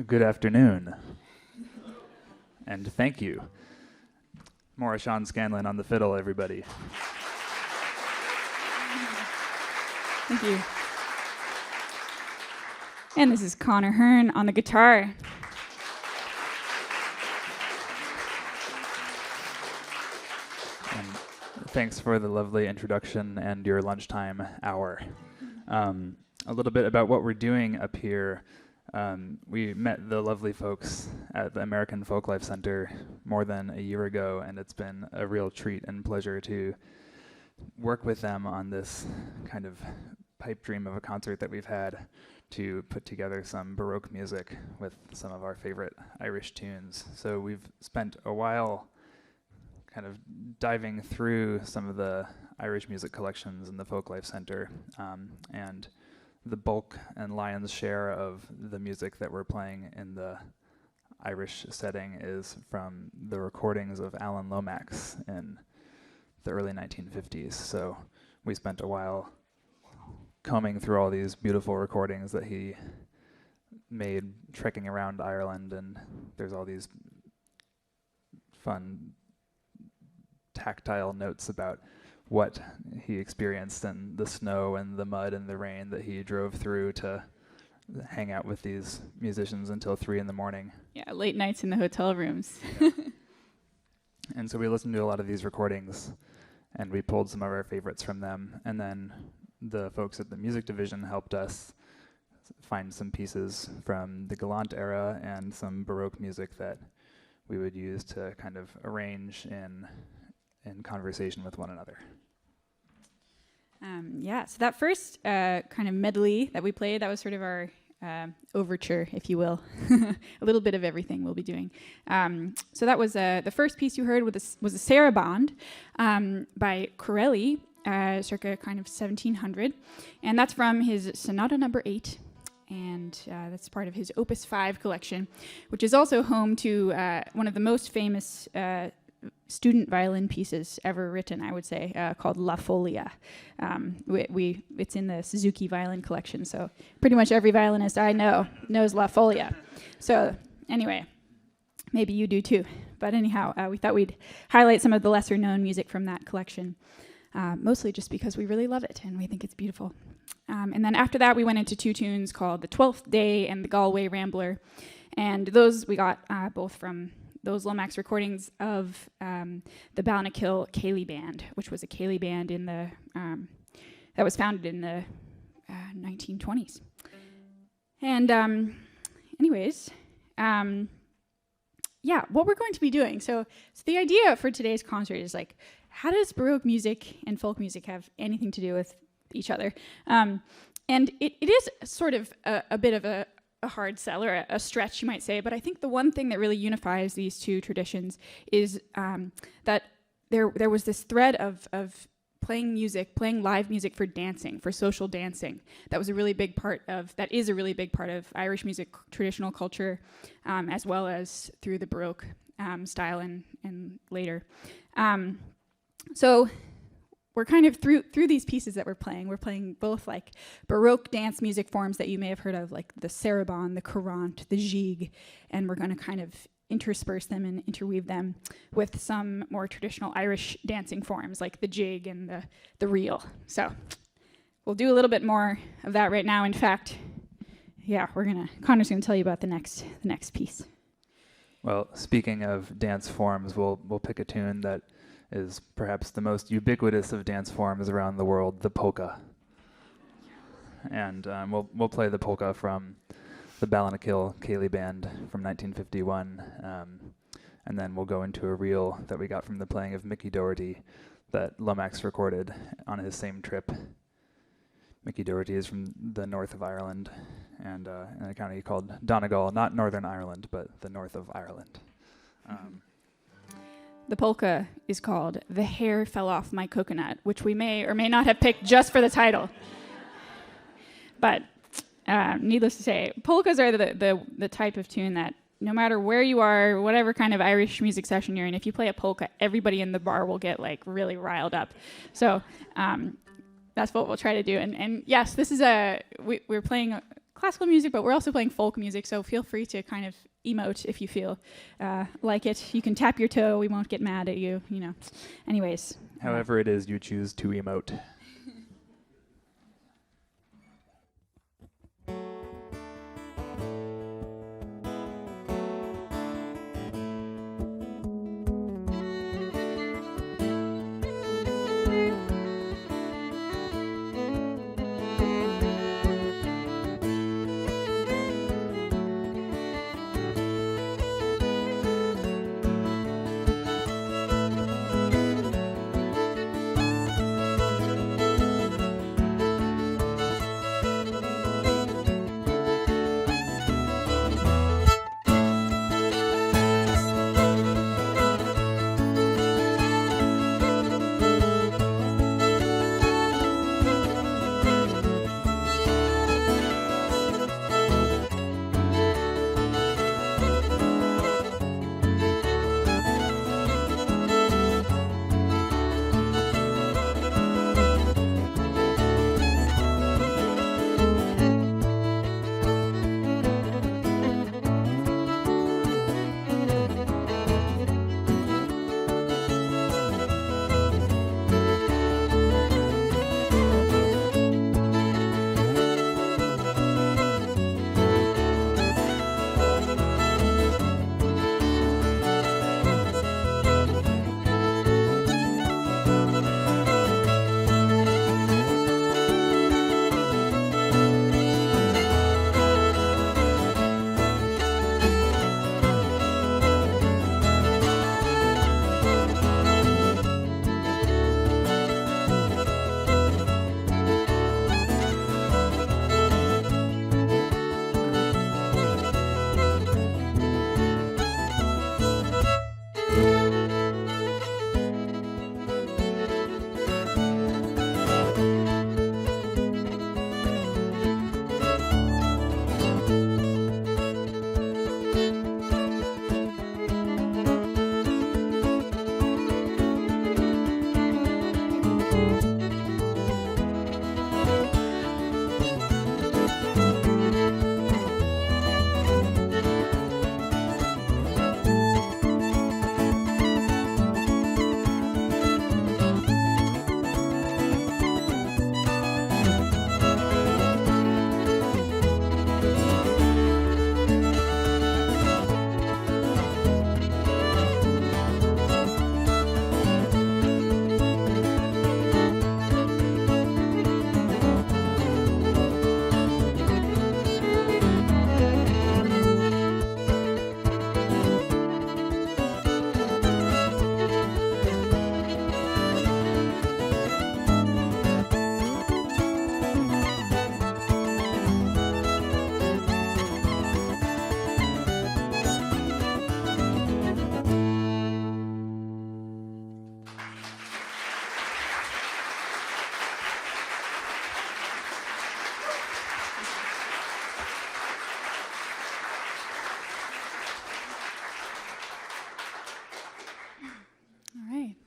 Good afternoon. And thank you. Maura Shawn Scanlin on the fiddle, everybody. Thank you. And this is Conor Hearn on the guitar. And thanks for the lovely introduction and your lunchtime hour. A little bit about what we're doing up here. We met the lovely folks at the American Folklife Center more than a year ago, and it's been a real treat and pleasure to work with them on this kind of pipe dream of a concert that we've had to put together some Baroque music with some of our favorite Irish tunes. So we've spent a while kind of diving through some of the Irish music collections in the Folklife Center, and the bulk and lion's share of the music that we're playing in the Irish setting is from the recordings of Alan Lomax in the early 1950s. So we spent a while combing through all these beautiful recordings that he made trekking around Ireland, and there's all these fun tactile notes about what he experienced in the snow and the mud and the rain that he drove through to hang out with these musicians until 3 a.m. Yeah, late nights in the hotel rooms. Yeah. And so we listened to a lot of these recordings, and we pulled some of our favorites from them. And then the folks at the music division helped us find some pieces from the Galant era and some Baroque music that we would use to kind of arrange in conversation with one another. So that first kind of medley that we played, that was sort of our overture, if you will. A little bit of everything we'll be doing. So that was the first piece you heard was a saraband by Corelli, circa kind of 1700. And that's from his Sonata number 8. And that's part of his Opus 5 collection, which is also home to one of the most famous student violin pieces ever written, I would say, called La Folia. It's in the Suzuki violin collection, so pretty much every violinist I know knows La Folia. So anyway, maybe you do too. But anyhow, we thought we'd highlight some of the lesser known music from that collection, mostly just because we really love it and we think it's beautiful. And then after that, we went into 2 tunes called The 12th Day and The Galway Rambler. And those we got both from those Lomax recordings of the Balnakill Ceilidh Band, which was a Ceilidh band in the that was founded in the 1920s. And anyways, what we're going to be doing. So the idea for today's concert is like, how does Baroque music and folk music have anything to do with each other? And it is sort of a bit of a hard sell, or a stretch, you might say, but I think the one thing that really unifies these two traditions is that there was this thread of playing live music for dancing, for social dancing. That is a really big part of Irish music traditional culture, as well as through the Baroque style and later. So we're kind of through these pieces that we're playing both like Baroque dance music forms that you may have heard of, like the saraband, the courant, the jig, and we're going to kind of intersperse them and interweave them with some more traditional Irish dancing forms like the jig and the reel. So we'll do a little bit more of that right now. In fact, Conor's gonna tell you about the next piece. Well, speaking of dance forms, we'll pick a tune that is perhaps the most ubiquitous of dance forms around the world, the polka. And we'll play the polka from the Balnakill Ceilidh Band from 1951, and then we'll go into a reel that we got from the playing of Mickey Doherty that Lomax recorded on his same trip. Mickey Doherty is from the north of Ireland, and in a county called Donegal, not Northern Ireland, but the north of Ireland. The polka is called The Hair Fell Off My Coconut, which we may or may not have picked just for the title. But needless to say, polkas are the type of tune that no matter where you are, whatever kind of Irish music session you're in, if you play a polka, everybody in the bar will get like really riled up. So that's what we'll try to do. And yes, this is we're playing classical music, but we're also playing folk music, so feel free to kind of emote if you feel like it. You can tap your toe, we won't get mad at you, you know. Anyways. However it is you choose to emote.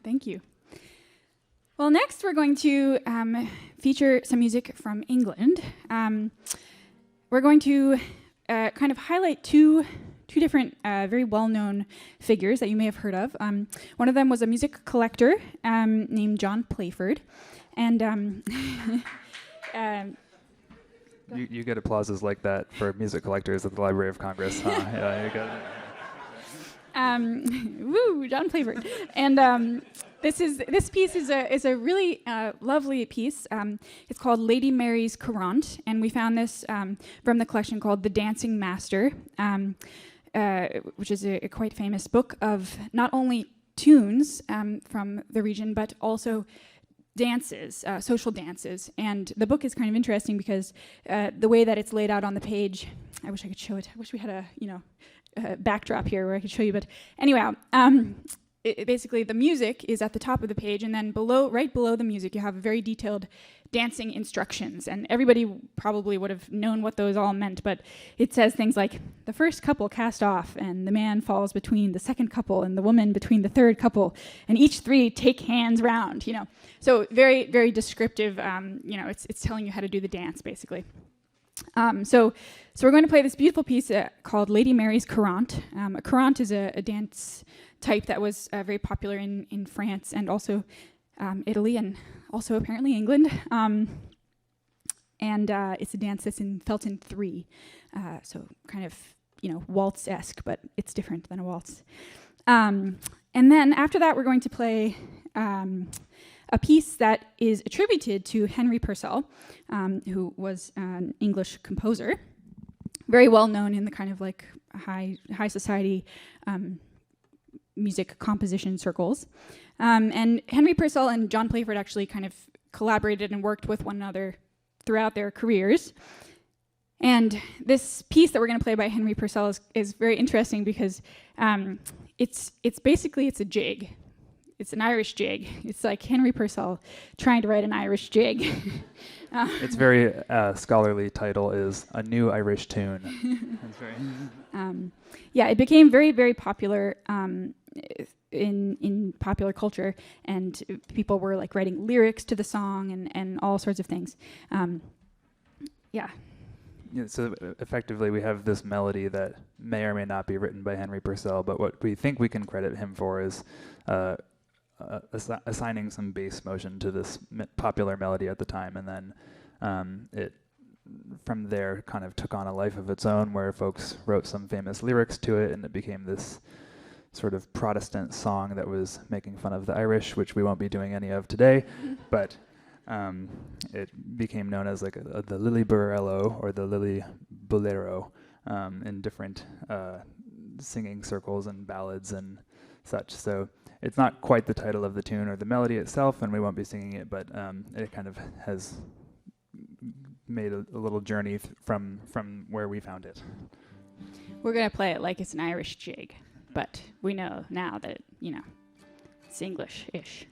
Thank you. Well, next we're going to feature some music from England. We're going to kind of highlight two different very well-known figures that you may have heard of. One of them was a music collector named John Playford, and you get applauses like that for music collectors at the Library of Congress, huh? Yeah, you got it. Woo, John Playford. And this piece is a really lovely piece. It's called Lady Mary's Courant, and we found this from the collection called The Dancing Master, which is a quite famous book of not only tunes from the region, but also dances, social dances. And the book is kind of interesting because the way that it's laid out on the page, I wish I could show it. I wish we had a backdrop here where I could show you. But anyway, basically the music is at the top of the page, and then right below the music, you have very detailed dancing instructions. And everybody probably would have known what those all meant, but it says things like, the first couple cast off, and the man falls between the second couple, and the woman between the third couple, and each three take hands round, So very, very descriptive, it's telling you how to do the dance, basically. So we're going to play this beautiful piece called Lady Mary's Courant. A courant is a dance type that was very popular in France and also Italy and also apparently England. And it's a dance that's felt in 3, so kind of waltz-esque, but it's different than a waltz. And then after that, we're going to play a piece that is attributed to Henry Purcell, who was an English composer, very well known in the kind of like high society music composition circles. And Henry Purcell and John Playford actually kind of collaborated and worked with one another throughout their careers. And this piece that we're going to play by Henry Purcell is very interesting because it's basically a jig. It's an Irish jig. It's like Henry Purcell trying to write an Irish jig. Its very scholarly title is A New Irish Tune. That's very yeah, it became very, very popular in popular culture, and people were like writing lyrics to the song and all sorts of things. Yeah, so effectively, we have this melody that may or may not be written by Henry Purcell, but what we think we can credit him for is assigning some bass motion to this popular melody at the time, and then it from there kind of took on a life of its own, where folks wrote some famous lyrics to it, and it became this sort of Protestant song that was making fun of the Irish, which we won't be doing any of today, but it became known as like the Lily Burrello or the Lily Bolero in different singing circles and ballads and such. So it's not quite the title of the tune or the melody itself, and we won't be singing it, but it kind of has made a little journey from where we found it. We're going to play it like it's an Irish jig, but we know now that, it's English-ish.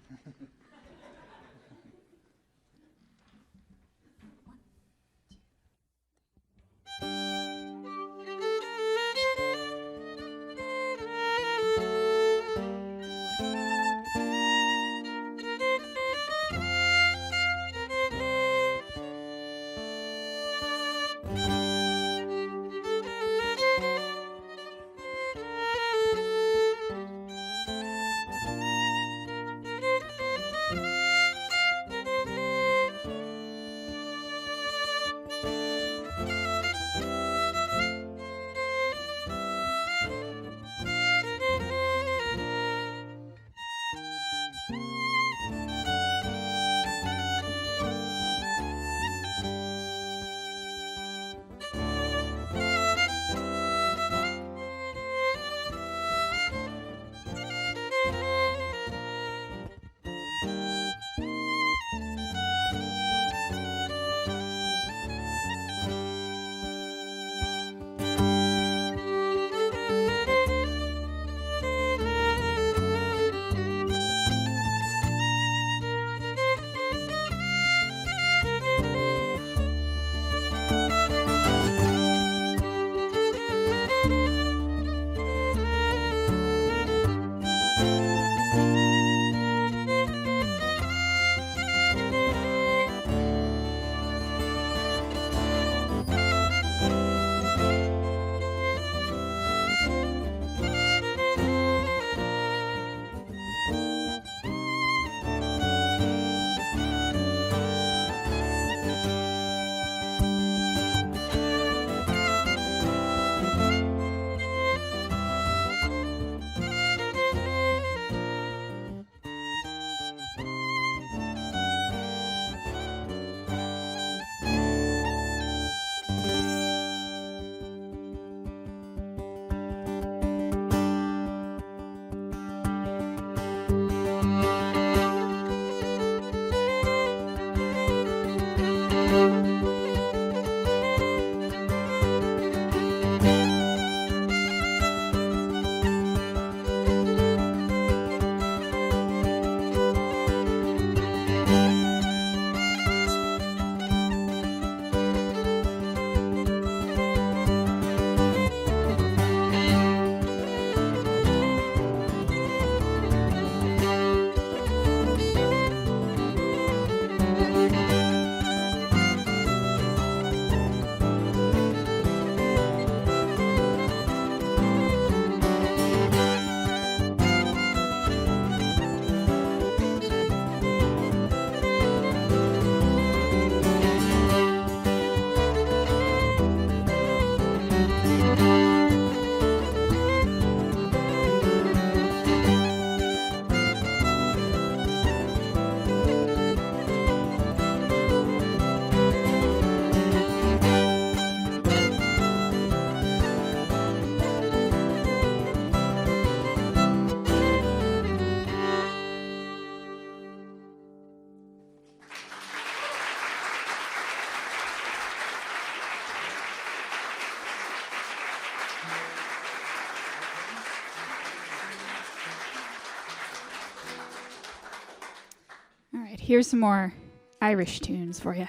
here's some more Irish tunes for you.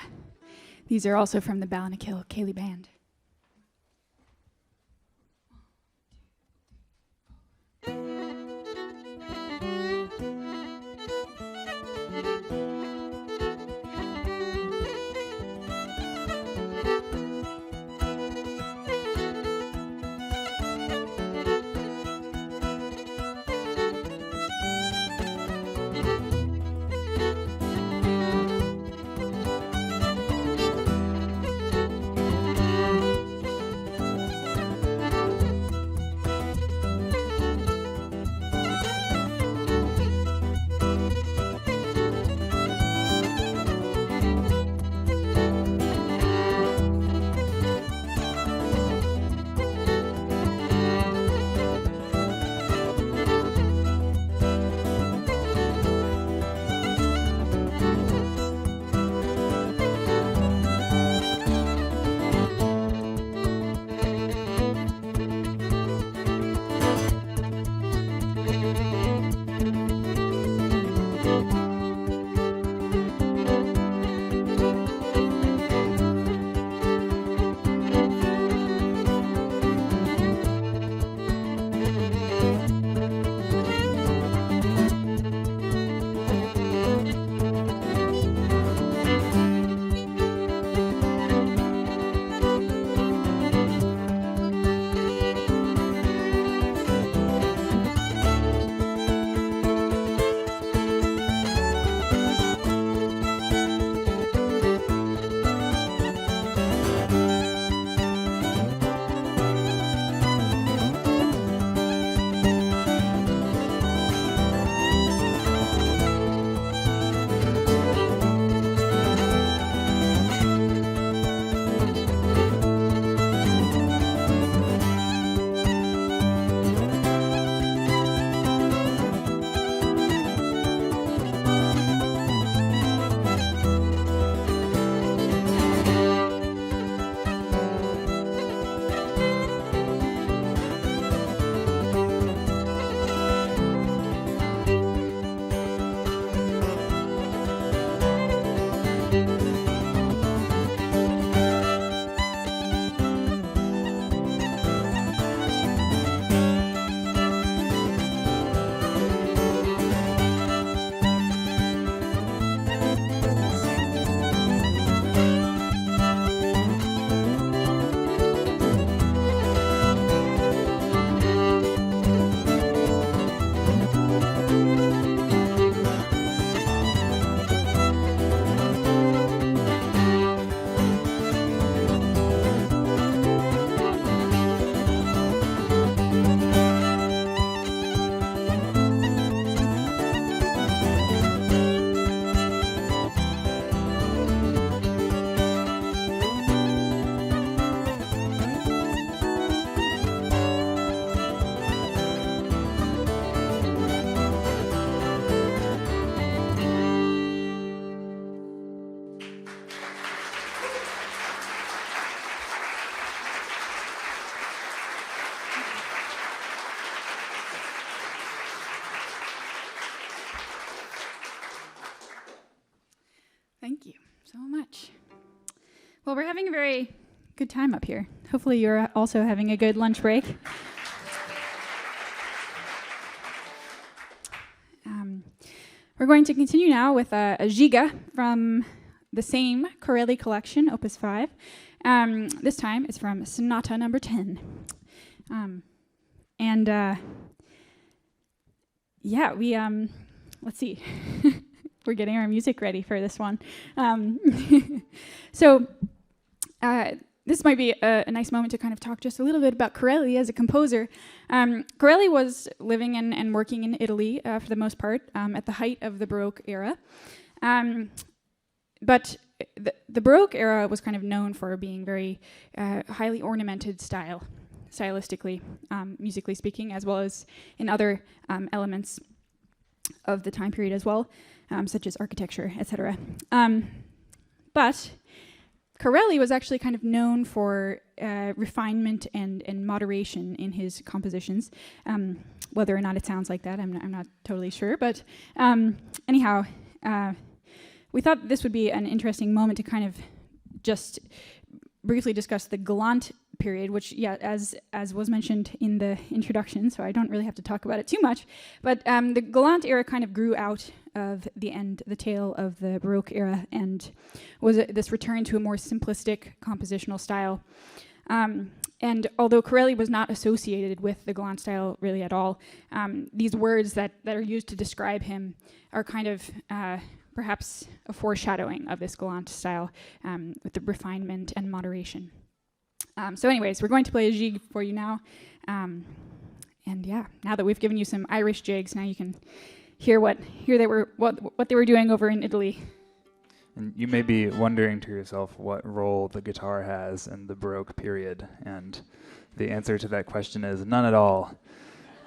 These are also from the Ballinakil Céilí Band. Thank you so much. Well, we're having a very good time up here. Hopefully you're also having a good lunch break. We're going to continue now with a giga from the same Corelli collection, Opus 5. This time it's from Sonata number 10. Yeah, we, let's see. We're getting our music ready for this one. So this might be a nice moment to kind of talk just a little bit about Corelli as a composer. Corelli was living and working in Italy for the most part at the height of the Baroque era. But the Baroque era was kind of known for being very highly ornamented stylistically, musically speaking, as well as in other elements of the time period as well, such as architecture, etc. But Corelli was actually kind of known for refinement and moderation in his compositions. Whether or not it sounds like that, I'm not totally sure. But anyhow, we thought this would be an interesting moment to kind of just briefly discuss the Galant period, which, as was mentioned in the introduction, so I don't really have to talk about it too much, but the Galant era kind of grew out of the tail of the Baroque era, and was this return to a more simplistic compositional style. And although Corelli was not associated with the Galant style really at all, these words that are used to describe him are kind of perhaps a foreshadowing of this Galant style, with the refinement and moderation. So anyways, we're going to play a jig for you now. And yeah, now that we've given you some Irish jigs, now you can hear what they were doing over in Italy. And you may be wondering to yourself what role the guitar has in the Baroque period, and the answer to that question is none at all.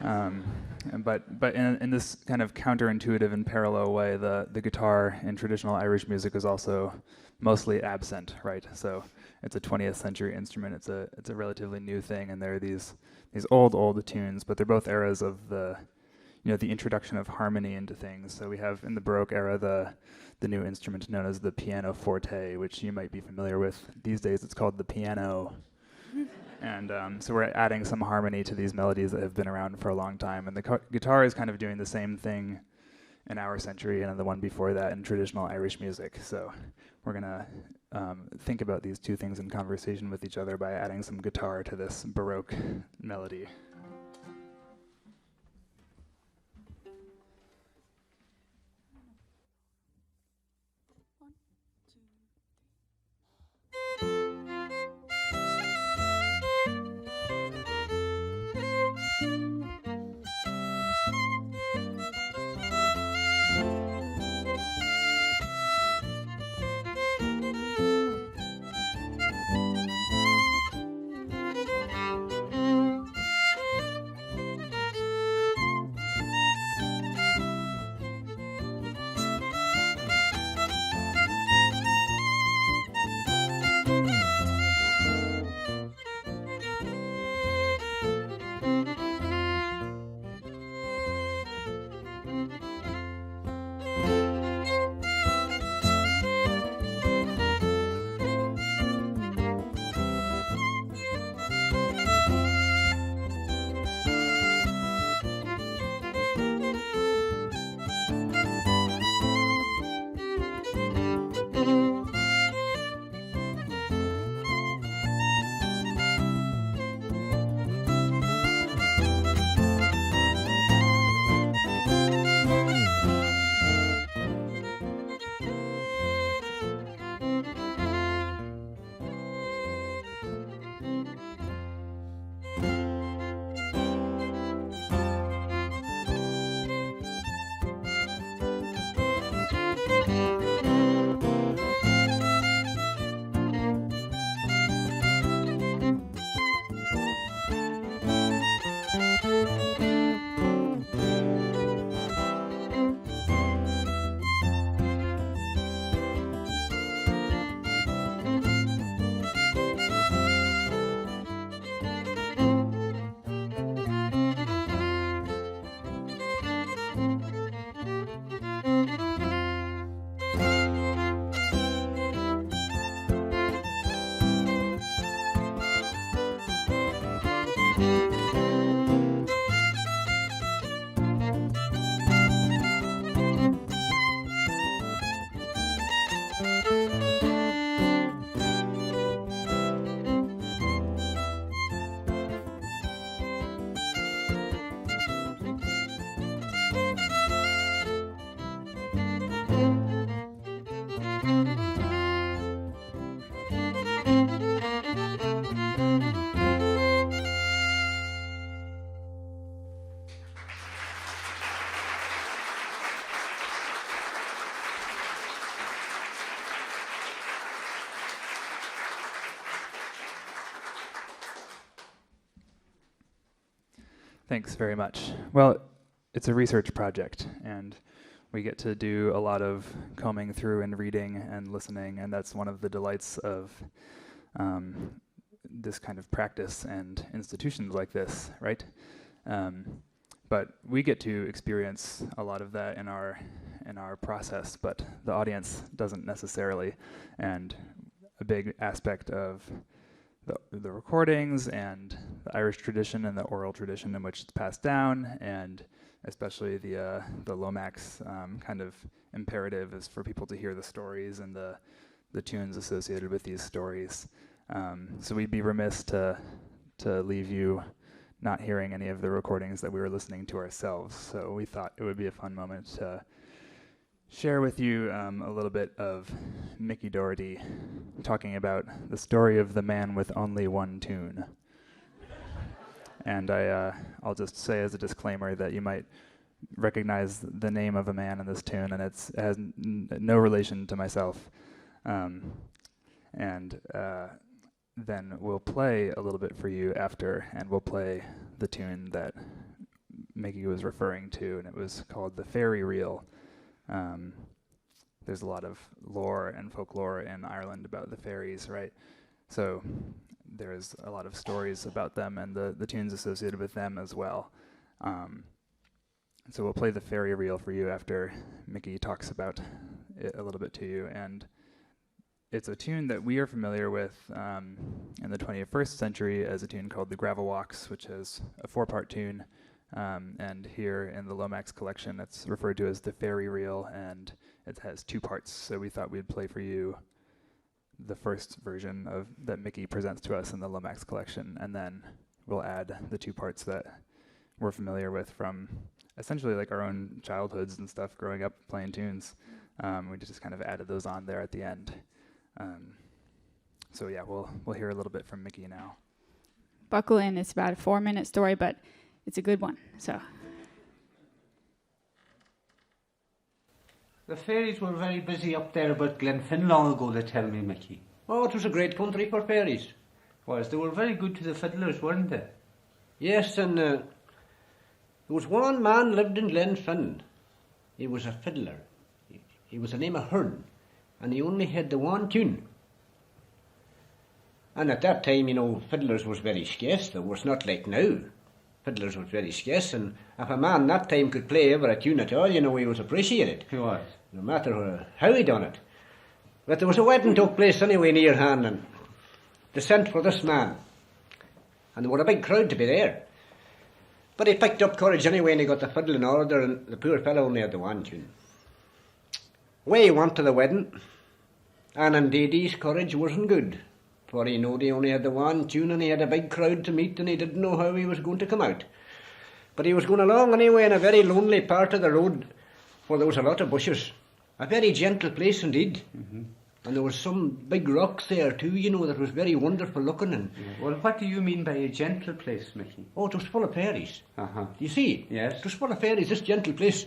But in this kind of counterintuitive and parallel way, the guitar in traditional Irish music is also mostly absent, right? So it's a 20th century instrument. It's a relatively new thing, and there are these old tunes, but they're both eras of the introduction of harmony into things. So we have in the Baroque era the new instrument known as the pianoforte, which you might be familiar with. These days it's called the piano. And so we're adding some harmony to these melodies that have been around for a long time. And the guitar is kind of doing the same thing in our century and the one before that in traditional Irish music. So we're going to think about these two things in conversation with each other by adding some guitar to this Baroque melody. Thanks very much. Well, it's a research project, and we get to do a lot of combing through and reading and listening, and that's one of the delights of this kind of practice and institutions like this, right? But we get to experience a lot of that in our in our process, but the audience doesn't necessarily. And a big aspect of the recordings and the Irish tradition and the oral tradition in which it's passed down, and especially the Lomax kind of imperative is for people to hear the stories and the tunes associated with these stories. So we'd be remiss to leave you not hearing any of the recordings that we were listening to ourselves. So we thought it would be a fun moment to share with you a little bit of Mickey Doherty talking about the story of the man with only one tune. And I'll just say as a disclaimer that you might recognize the name of a man in this tune, and it has no relation to myself. Then we'll play a little bit for you after, and we'll play the tune that Mickey was referring to, and it was called the Fairy Reel. There's a lot of lore and folklore in Ireland about the fairies, right? So there's a lot of stories about them and the tunes associated with them as well. So we'll play the Fairy Reel for you after Mickey talks about it a little bit to you. And it's a tune that we are familiar with in the 21st century as a tune called the Gravel Walks, which is a 4-part tune. And here in the Lomax collection, it's referred to as the Fairy Reel, and it has 2 parts. So we thought we'd play for you the first version that Mickey presents to us in the Lomax collection, and then we'll add the 2 parts that we're familiar with from essentially like our own childhoods and stuff growing up playing tunes. We just kind of added those on there at the end. So yeah, we'll hear a little bit from Mickey now. Buckle in. It's about a 4-minute story, but it's a good one. So the fairies were very busy up there about Glenfiddich long ago, they tell me, Mickey. Oh, it was a great country for fairies. Was they were very good to the fiddlers, weren't they? Yes, and there was one man lived in Glenfiddich. He was a fiddler. He was the name of Hearn, and he only had the one tune. And at that time, you know, fiddlers was very scarce. There was not like now. Fiddlers was very scarce, and if a man that time could play ever a tune at all, you know, he was appreciated. He was. No matter how he done it. But there was a wedding took place anyway near hand, and they sent for this man. And there were a big crowd to be there. But he picked up courage anyway, and he got the fiddle in order, and the poor fellow only had the one tune. Away he went to the wedding, and indeed his courage wasn't good. For he knowed he only had the one tune, and he had a big crowd to meet, and he didn't know how he was going to come out. But he was going along anyway in a very lonely part of the road, for there was a lot of bushes. A very gentle place indeed. Mm-hmm. And there was some big rocks there too, you know, that was very wonderful looking. And Well, what do you mean by a gentle place, Mickey? oh, it was full of fairies. Uh-huh. You see? Yes. It was full of fairies, this gentle place.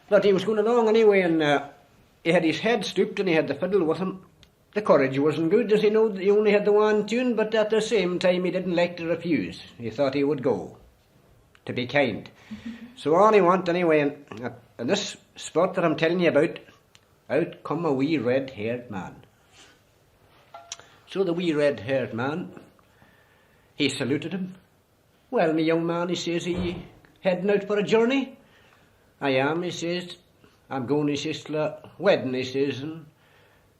But he was going along anyway, and he had his head stooped, and he had the fiddle with him. The courage wasn't good, as he knew he only had the one tune, but at the same time he didn't like to refuse. He thought he would go, to be kind. So on he went anyway, and in this spot that I'm telling you about, out come a wee red-haired man. So the wee red-haired man, he saluted him. Well, me young man, he says, are you heading out for a journey? I am, he says. I'm going, he says, to a wedding, he says, and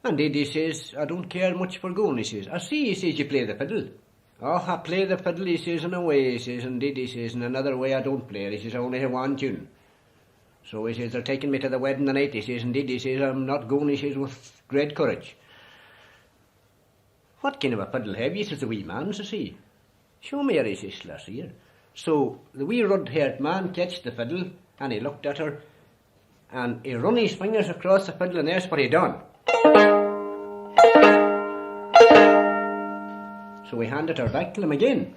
indeed, he says, I don't care much for going, he says. I see, he says, you play the fiddle. Oh, I play the fiddle, he says, in a way, he says, indeed, he says, in another way I don't play it, he says, I only have one tune. So he says, they're taking me to the wedding tonight, he says, indeed, he says, I'm not going, he says, with great courage. What kind of a fiddle have you, says the wee man, says he. Show me her, he says, last here. So the wee red-haired man catched the fiddle, and he looked at her, and he run his fingers across the fiddle, and there's what he done. So he handed her back to him again.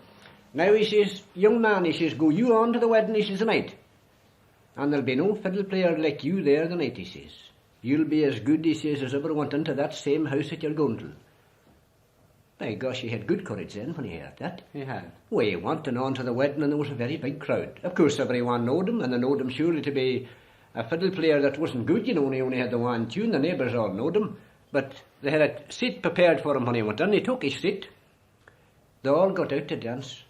Now he says, young man, he says, go you on to the wedding, he says, tonight. And there'll be no fiddle player like you there tonight, he says. You'll be as good, he says, as ever went into that same house that you're going to. By gosh, he had good courage then when he heard that. He had. Well, he went on to the wedding, and there was a very big crowd. Of course, everyone knowed him, and they knowed him surely to be a fiddle player that wasn't good, you know, and he only had the one tune. The neighbours all knowed him. But they had a seat prepared for him when he went in. He took his seat. They all got out to dance.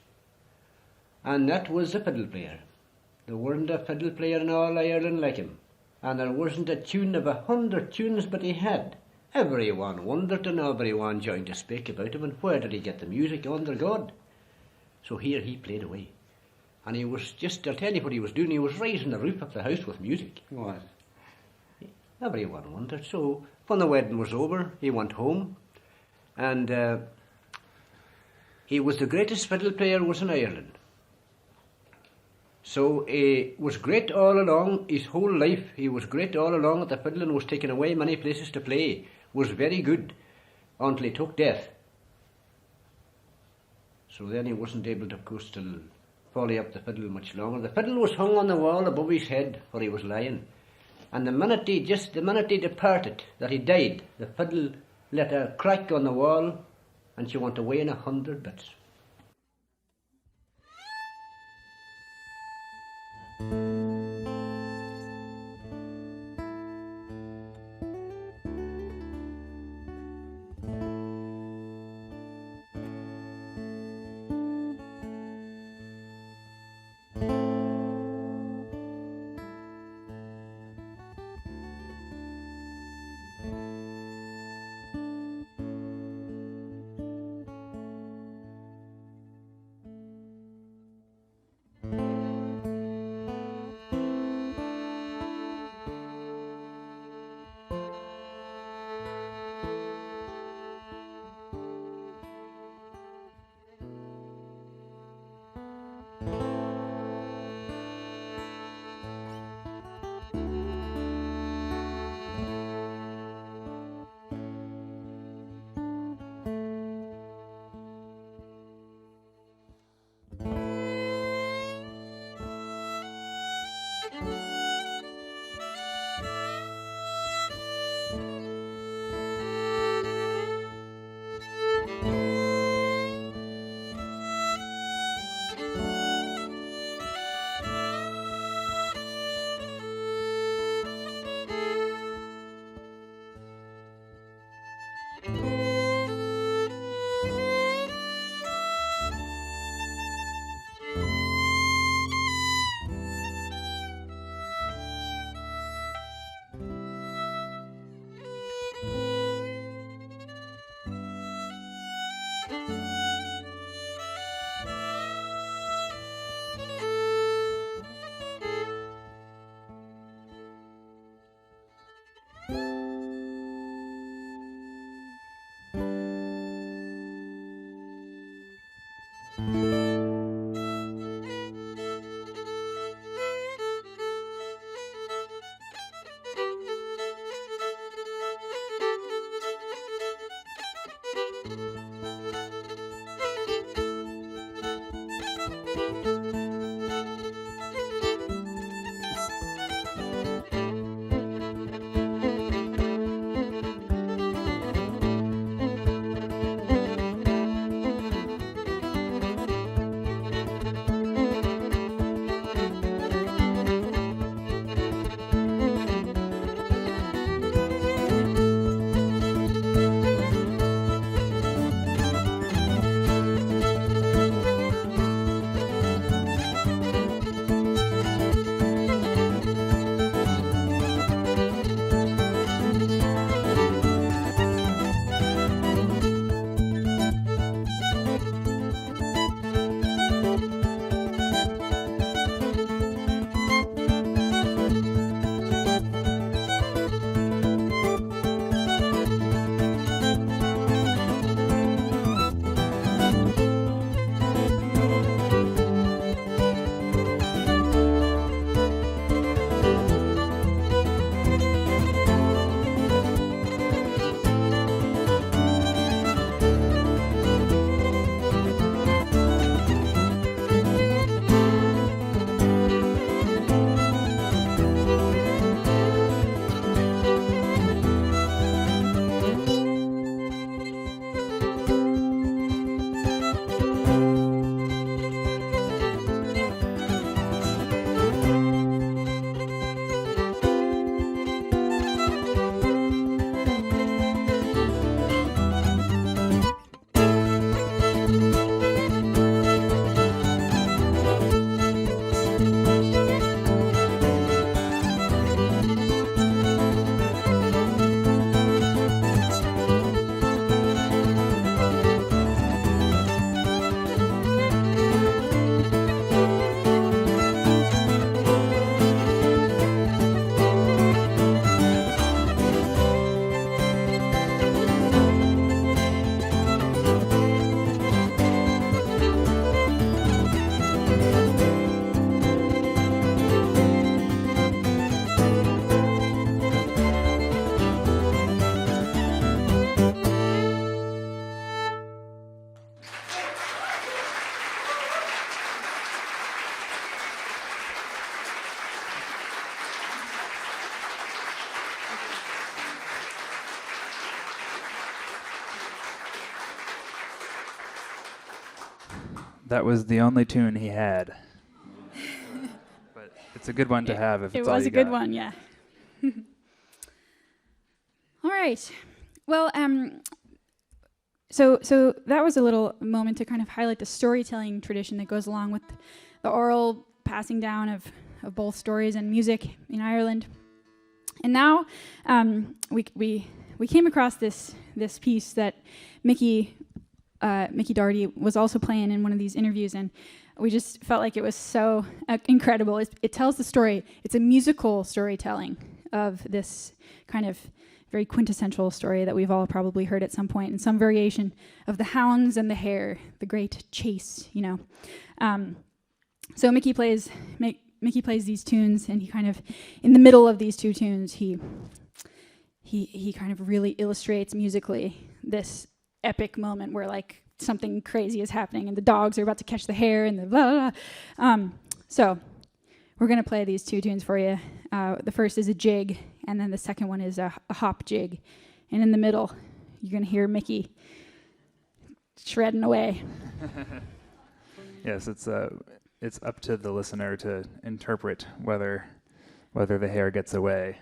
And that was the fiddle player. There weren't a fiddle player in all Ireland like him. and there wasn't a tune of 100 tunes but he had. Everyone wondered and everyone joined to speak about him, and where did he get the music under God? So here he played away. And he was just, I'll tell you what he was doing, he was raising the roof of the house with music. What? Everyone wondered. So when the wedding was over, he went home, and he was the greatest fiddle player was in Ireland. So he was great all along, his whole life. He was great all along at the fiddle and was taken away many places to play. Was very good until he took death. So then he wasn't able to, of course, to follow up the fiddle much longer. The fiddle was hung on the wall above his head where he was lying. And the minute he departed, that he died, the fiddle let a crack on the wall and she went away in 100 bits. That was the only tune he had. But it's a good one to have if It it's all was you a good got. one, yeah. All right. Well, so that was a little moment to kind of highlight the storytelling tradition that goes along with the oral passing down of both stories and music in Ireland. And now we came across this piece that Mickey Doherty was also playing in one of these interviews, and we just felt like it was so incredible. It tells the story. It's a musical storytelling of this kind of very quintessential story that we've all probably heard at some point in some variation of the hounds and the hare, the great chase, you know. So Mickey plays these tunes, and he kind of, in the middle of these two tunes, he kind of really illustrates musically this epic moment where like something crazy is happening and the dogs are about to catch the hare and the blah, blah, blah. So we're going to play these two tunes for you. The first is a jig, and then the second one is a hop jig. And in the middle, you're going to hear Mickey shredding away. Yes, it's up to the listener to interpret whether the hare gets away.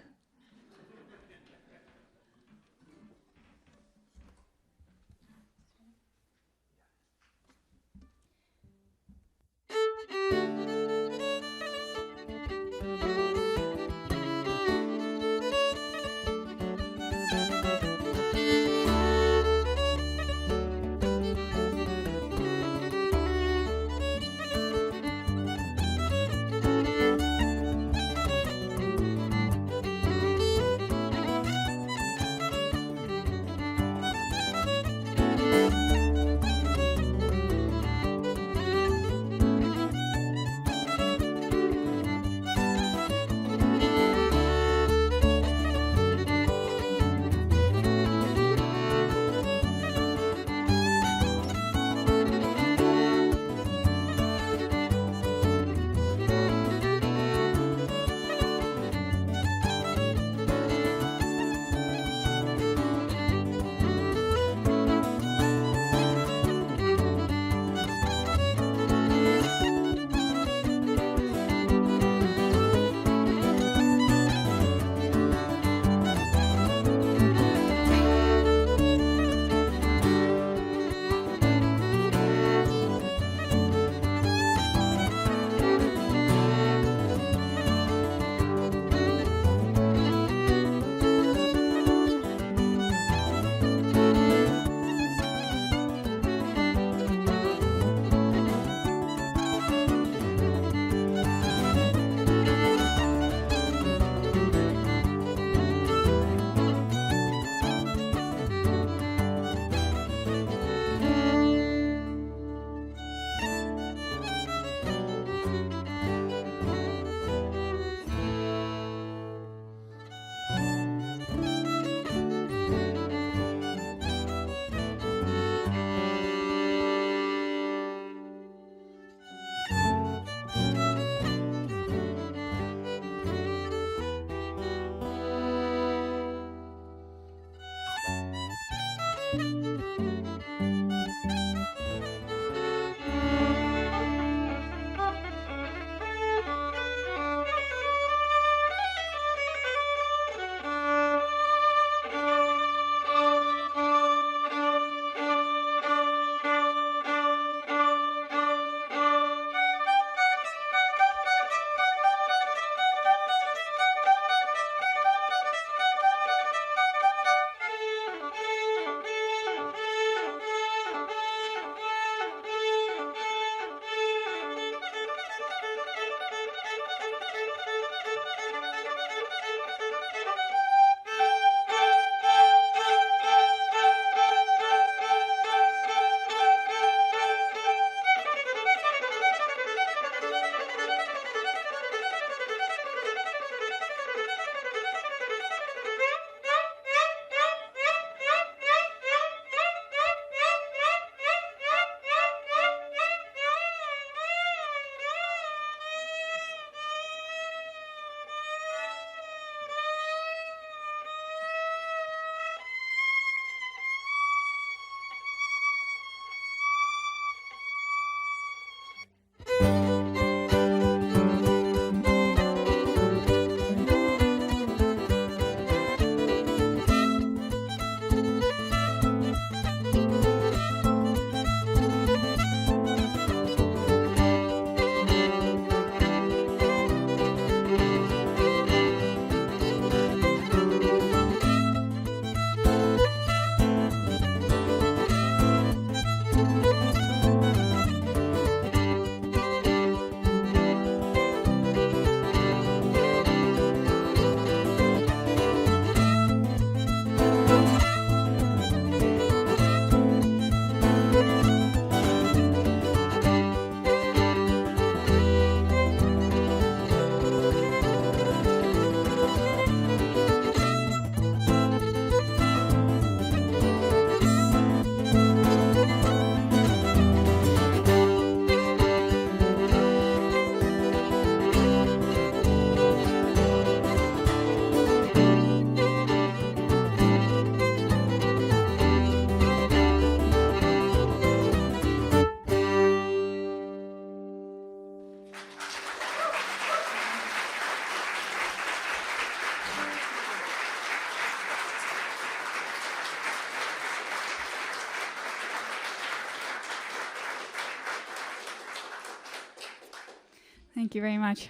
Thank you very much.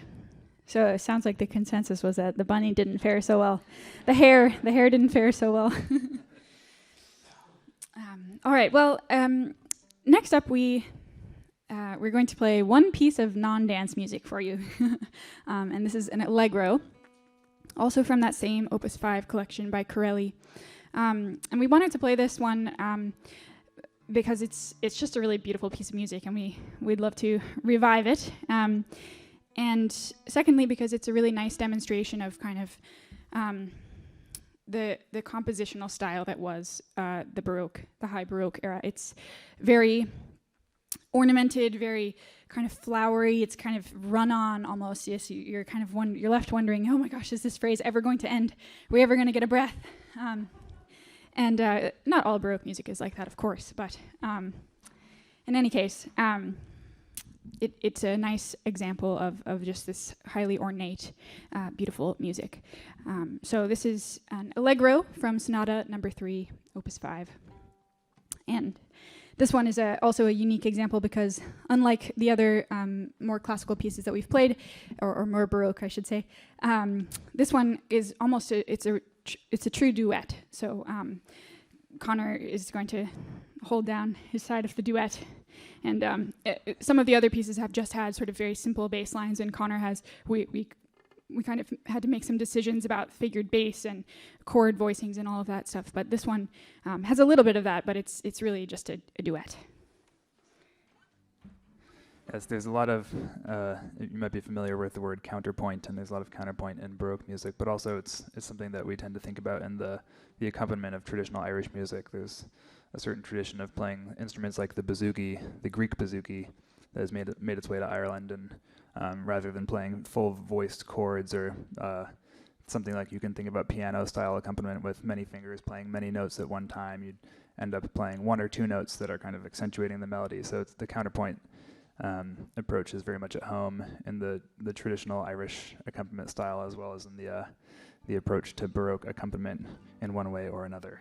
So it sounds like the consensus was that the bunny didn't fare so well. The hair didn't fare so well. All right, well, next up we're going to play one piece of non-dance music for you. And this is an allegro, also from that same Opus 5 collection by Corelli. And we wanted to play this one because it's just a really beautiful piece of music, and we'd love to revive it. And secondly, because it's a really nice demonstration of kind of the compositional style that was the Baroque, the High Baroque era. It's very ornamented, very kind of flowery. It's kind of run-on almost. Yes, you're kind of you're left wondering, oh my gosh, is this phrase ever going to end? Are we ever going to get a breath? And not all Baroque music is like that, of course, but in any case, it's a nice example of just this highly ornate, beautiful music. So this is an allegro from Sonata Number 3, Opus 5. And this one is also a unique example because unlike the other more classical pieces that we've played, or more Baroque, I should say, this one is almost it's a true duet. So Conor is going to hold down his side of the duet, and some of the other pieces have just had sort of very simple bass lines, and Conor has we kind of had to make some decisions about figured bass and chord voicings and all of that stuff. But this one has a little bit of that, but it's really just a duet. Yes, there's a lot of, you might be familiar with the word counterpoint, and there's a lot of counterpoint in Baroque music, but also it's something that we tend to think about in the accompaniment of traditional Irish music. There's a certain tradition of playing instruments like the bouzouki, the Greek bouzouki, that has made its way to Ireland, and rather than playing full-voiced chords or something like you can think about piano-style accompaniment with many fingers playing many notes at one time, you'd end up playing one or two notes that are kind of accentuating the melody. So it's the counterpoint approach is very much at home in the traditional Irish accompaniment style, as well as in the approach to Baroque accompaniment in one way or another.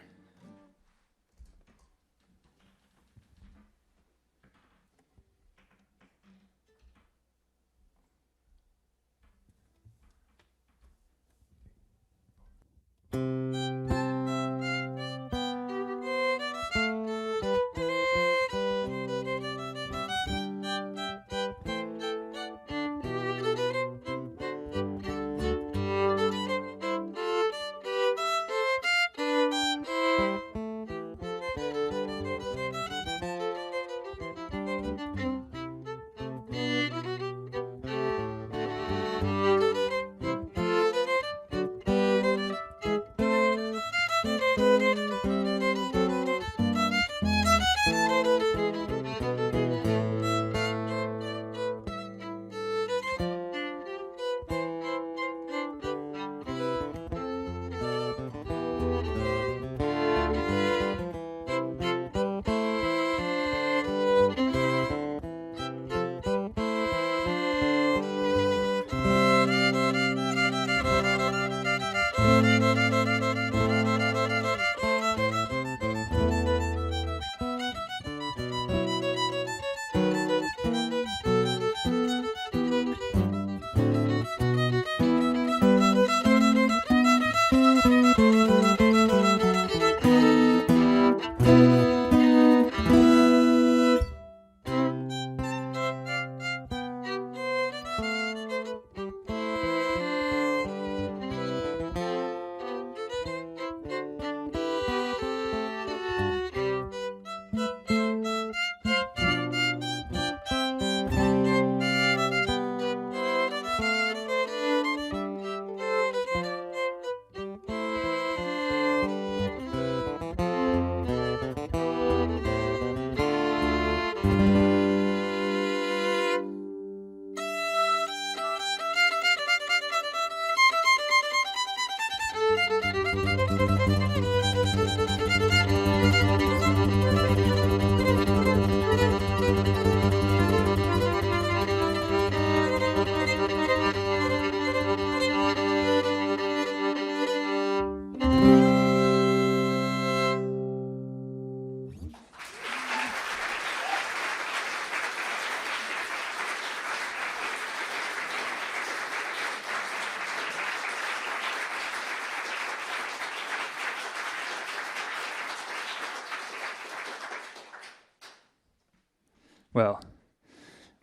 Well,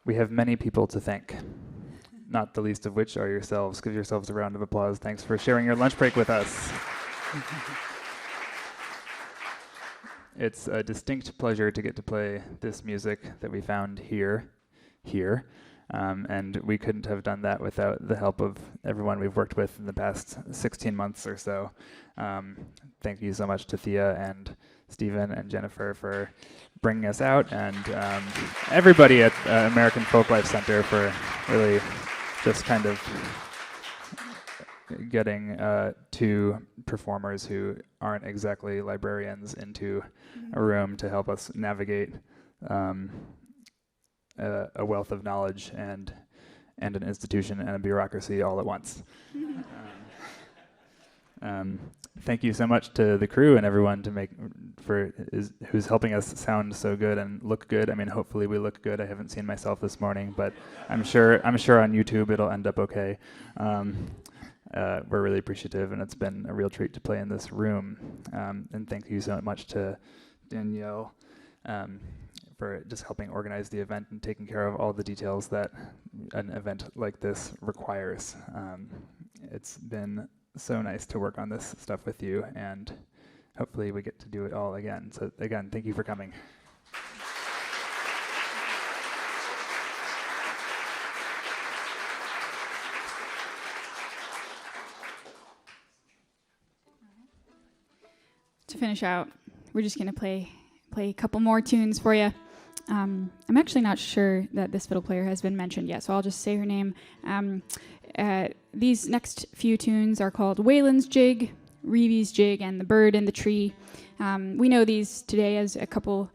we have many people to thank, not the least of which are yourselves. Give yourselves a round of applause. Thanks for sharing your lunch break with us. It's a distinct pleasure to get to play this music that we found here. And we couldn't have done that without the help of everyone we've worked with in the past 16 months or so. Thank you so much to Thea and Stephen and Jennifer for bringing us out, and everybody at American Folklife Center for really just kind of getting two performers who aren't exactly librarians into a room to help us navigate a wealth of knowledge and an institution and a bureaucracy all at once. Thank you so much to the crew and everyone who's helping us sound so good and look good. I mean, hopefully we look good. I haven't seen myself this morning, but I'm sure on YouTube it'll end up okay. We're really appreciative, and it's been a real treat to play in this room. And thank you so much to Danielle for just helping organize the event and taking care of all the details that an event like this requires. It's been so nice to work on this stuff with you, and hopefully we get to do it all again. So again, thank you for coming. To finish out, we're just going to play a couple more tunes for you. I'm actually not sure that this fiddle player has been mentioned yet, so I'll just say her name. These next few tunes are called Wayland's Jig, Reevy's Jig, and The Bird in the Tree. We know these today as a couple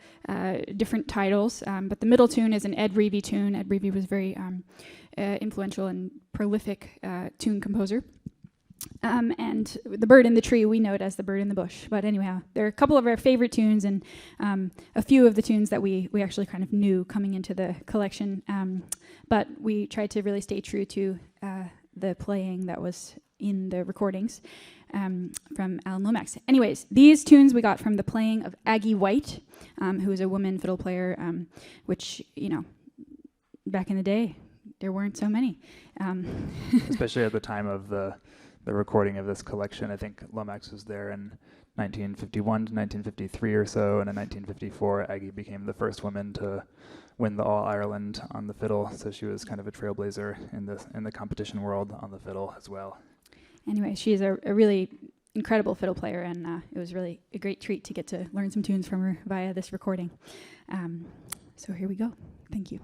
different titles, but the middle tune is an Ed Reevy tune. Ed Reevy was very influential and prolific tune composer. And The Bird in the Tree, we know it as The Bird in the Bush. But anyhow, there are a couple of our favorite tunes, and a few of the tunes that we actually kind of knew coming into the collection. But we tried to really stay true to the playing that was in the recordings from Alan Lomax. Anyways, these tunes we got from the playing of Aggie White, who is a woman fiddle player, which, back in the day, there weren't so many. Especially at the time of the recording of this collection. I think Lomax was there in 1951 to 1953 or so, and in 1954 Aggie became the first woman to win the All-Ireland on the fiddle, so she was kind of a trailblazer in the competition world on the fiddle as well. Anyway, she's a really incredible fiddle player, and it was really a great treat to get to learn some tunes from her via this recording. So here we go. Thank you.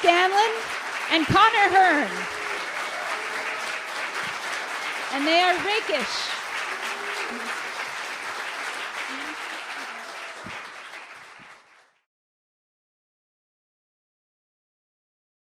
Scanlin and Conor Hearn. And they are Rakish.